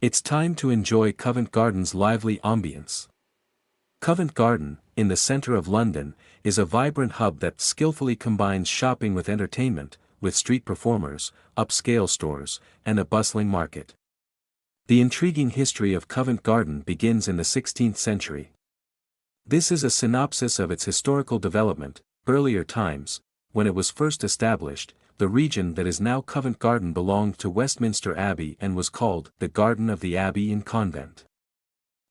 It's time to enjoy Covent Garden's lively ambience. Covent Garden, in the centre of London, is a vibrant hub that skillfully combines shopping with entertainment, with street performers, upscale stores, and a bustling market. The intriguing history of Covent Garden begins in the 16th century. This is a synopsis of its historical development. Earlier times, when it was first established, the region that is now Covent Garden belonged to Westminster Abbey and was called the Garden of the Abbey in Convent.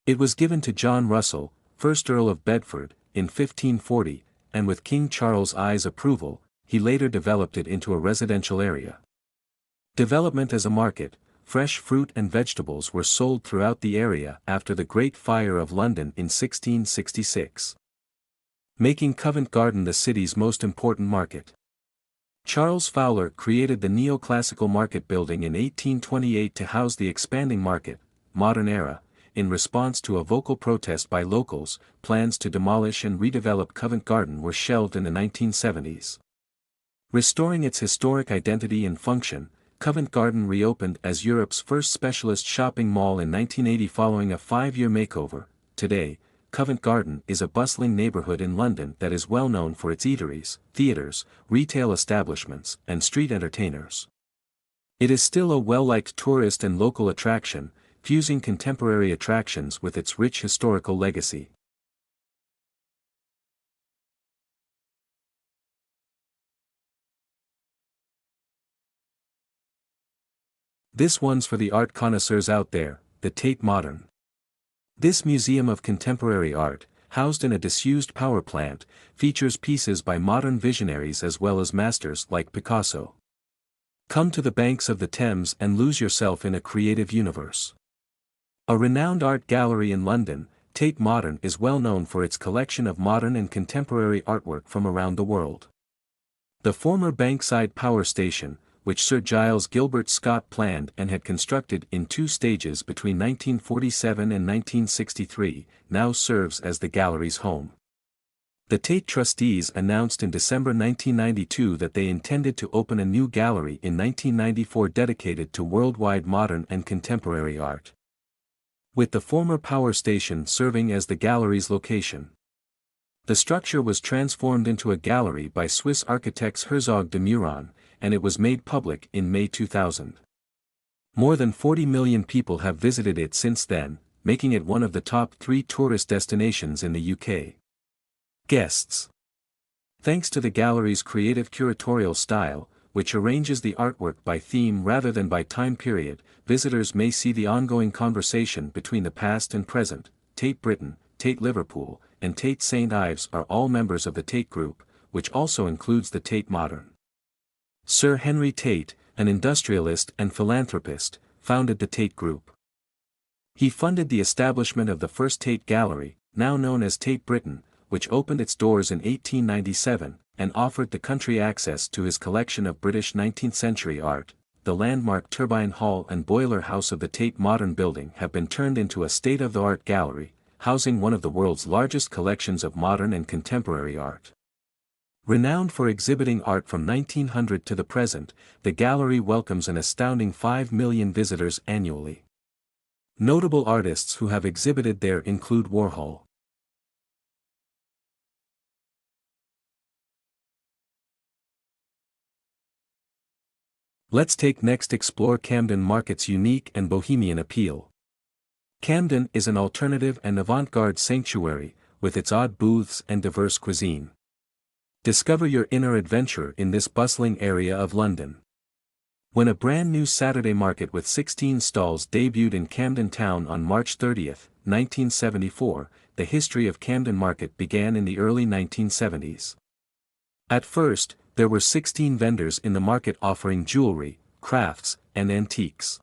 It was given to John Russell, 1st Earl of Bedford, in 1540, and with King Charles I's approval, he later developed it into a residential area. Development as a market, fresh fruit and vegetables were sold throughout the area after the Great Fire of London in 1666. Making Covent Garden the city's most important market. Charles Fowler created the neoclassical market building in 1828 to house the expanding market, modern era. In response to a vocal protest by locals, plans to demolish and redevelop Covent Garden were shelved in the 1970s. Restoring its historic identity and function, Covent Garden reopened as Europe's first specialist shopping mall in 1980 following a 5-year makeover. Today, Covent Garden is a bustling neighborhood in London that is well known for its eateries, theatres, retail establishments, and street entertainers. It is still a well-liked tourist and local attraction, fusing contemporary attractions with its rich historical legacy. This one's for the art connoisseurs out there, the Tate Modern. This museum of contemporary art, housed in a disused power plant, features pieces by modern visionaries as well as masters like Picasso. Come to the banks of the Thames and lose yourself in a creative universe. A renowned art gallery in London, Tate Modern is well known for its collection of modern and contemporary artwork from around the world. The former Bankside Power Station, which Sir Giles Gilbert Scott planned and had constructed in 2 stages between 1947 and 1963, now serves as the gallery's home. The Tate trustees announced in December 1992 that they intended to open a new gallery in 1994 dedicated to worldwide modern and contemporary art, with the former power station serving as the gallery's location. The structure was transformed into a gallery by Swiss architects Herzog de Meuron, and it was made public in May 2000. More than 40 million people have visited it since then, making it one of the top 3 tourist destinations in the UK. Guests. Thanks to the gallery's creative curatorial style, which arranges the artwork by theme rather than by time period, visitors may see the ongoing conversation between the past and present. Tate Britain, Tate Liverpool, and Tate St. Ives are all members of the Tate Group, which also includes the Tate Modern. Sir Henry Tate, an industrialist and philanthropist, founded the Tate Group. He funded the establishment of the first Tate Gallery, now known as Tate Britain, which opened its doors in 1897, and offered the country access to his collection of British 19th-century art. The landmark Turbine Hall and Boiler House of the Tate Modern building have been turned into a state-of-the-art gallery, housing one of the world's largest collections of modern and contemporary art. Renowned for exhibiting art from 1900 to the present, the gallery welcomes an astounding 5 million visitors annually. Notable artists who have exhibited there include Warhol. Let's explore Camden Market's unique and bohemian appeal. Camden is an alternative and avant-garde sanctuary, with its odd booths and diverse cuisine. Discover your inner adventure in this bustling area of London. When a brand new Saturday market with 16 stalls debuted in Camden Town on March 30, 1974, the history of Camden Market began in the early 1970s. At first, there were 16 vendors in the market offering jewelry, crafts, and antiques.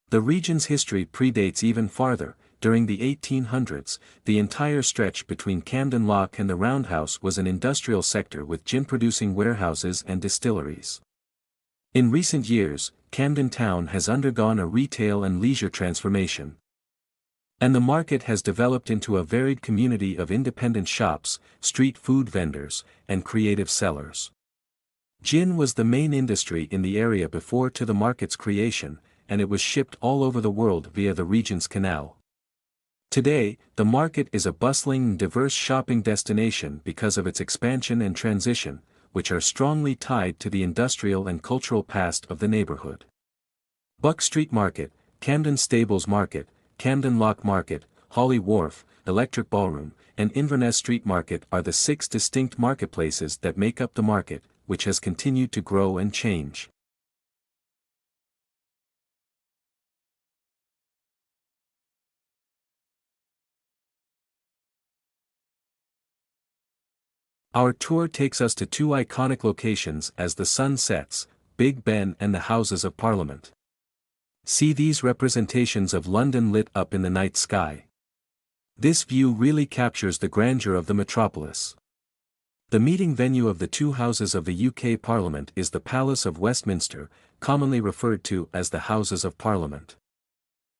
The region's history predates even farther. During the 1800s, the entire stretch between Camden Lock and the Roundhouse was an industrial sector with gin-producing warehouses and distilleries. In recent years, Camden Town has undergone a retail and leisure transformation. And the market has developed into a varied community of independent shops, street food vendors, and creative sellers. Gin was the main industry in the area before to the market's creation, and it was shipped all over the world via the Regent's Canal. Today, the market is a bustling and diverse shopping destination because of its expansion and transition, which are strongly tied to the industrial and cultural past of the neighborhood. Buck Street Market, Camden Stables Market, Camden Lock Market, Holly Wharf, Electric Ballroom, and Inverness Street Market are the 6 distinct marketplaces that make up the market, which has continued to grow and change. Our tour takes us to 2 iconic locations as the sun sets, Big Ben and the Houses of Parliament. See these representations of London lit up in the night sky. This view really captures the grandeur of the metropolis. The meeting venue of the 2 houses of the UK Parliament is the Palace of Westminster, commonly referred to as the Houses of Parliament.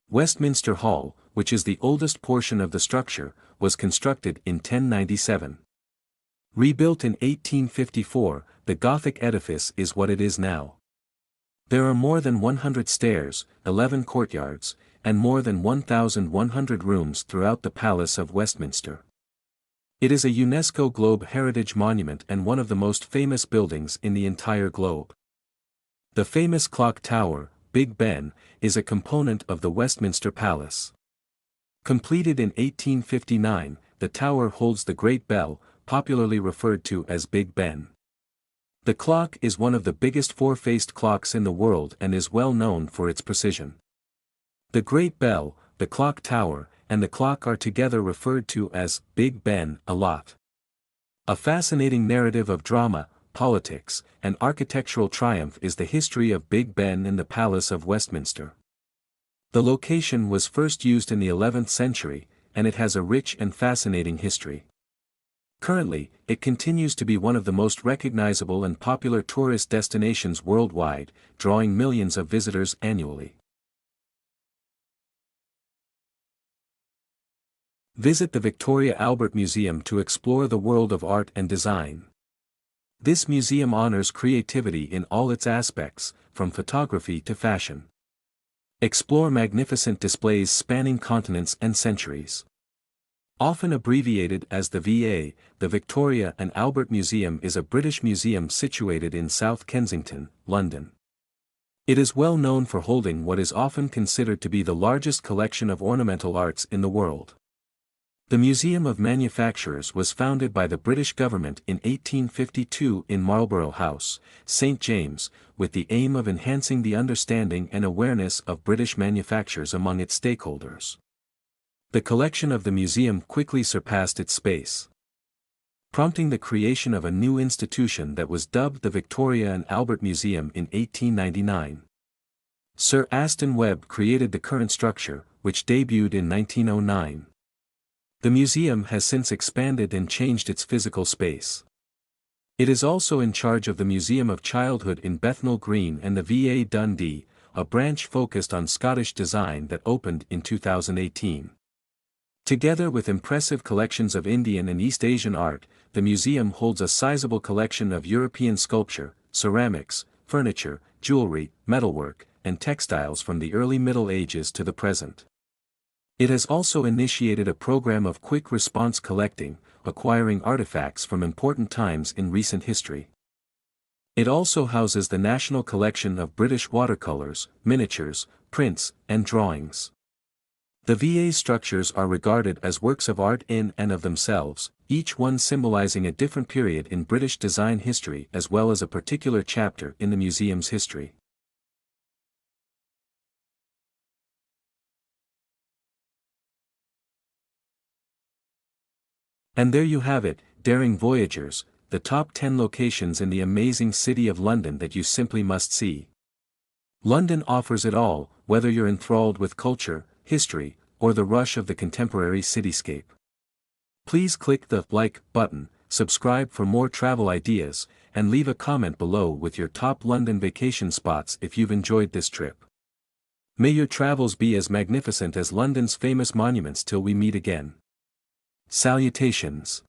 Westminster Hall, which is the oldest portion of the structure, was constructed in 1097. Rebuilt in 1854, the Gothic edifice is what it is now. There are more than 100 stairs, 11 courtyards, and more than 1,100 rooms throughout the Palace of Westminster. It is a UNESCO Globe Heritage Monument and one of the most famous buildings in the entire globe. The famous clock tower, Big Ben, is a component of the Westminster Palace. Completed in 1859, the tower holds the Great Bell, popularly referred to as Big Ben. The clock is one of the biggest 4-faced clocks in the world and is well known for its precision. The Great Bell, the clock tower, and the clock are together referred to as Big Ben a lot. A fascinating narrative of drama, politics, and architectural triumph is the history of Big Ben in the Palace of Westminster. The location was first used in the 11th century, and it has a rich and fascinating history. Currently, it continues to be one of the most recognizable and popular tourist destinations worldwide, drawing millions of visitors annually. Visit the Victoria Albert Museum to explore the world of art and design. This museum honors creativity in all its aspects, from photography to fashion. Explore magnificent displays spanning continents and centuries. Often abbreviated as the VA, the Victoria and Albert Museum is a British museum situated in South Kensington, London. It is well known for holding what is often considered to be the largest collection of ornamental arts in the world. The Museum of Manufacturers was founded by the British government in 1852 in Marlborough House, St. James, with the aim of enhancing the understanding and awareness of British manufactures among its stakeholders. The collection of the museum quickly surpassed its space, prompting the creation of a new institution that was dubbed the Victoria and Albert Museum in 1899. Sir Aston Webb created the current structure, which debuted in 1909. The museum has since expanded and changed its physical space. It is also in charge of the Museum of Childhood in Bethnal Green and the VA Dundee, a branch focused on Scottish design that opened in 2018. Together with impressive collections of Indian and East Asian art, the museum holds a sizable collection of European sculpture, ceramics, furniture, jewelry, metalwork, and textiles from the early Middle Ages to the present. It has also initiated a program of quick response collecting, acquiring artifacts from important times in recent history. It also houses the National Collection of British watercolors, miniatures, prints, and drawings. The VA structures are regarded as works of art in and of themselves, each one symbolizing a different period in British design history as well as a particular chapter in the museum's history. And there you have it, daring voyagers, the top 10 locations in the amazing city of London that you simply must see. London offers it all, whether you're enthralled with culture, history, or the rush of the contemporary cityscape. Please click the like button, subscribe for more travel ideas, and leave a comment below with your top London vacation spots if you've enjoyed this trip. May your travels be as magnificent as London's famous monuments till we meet again. Salutations.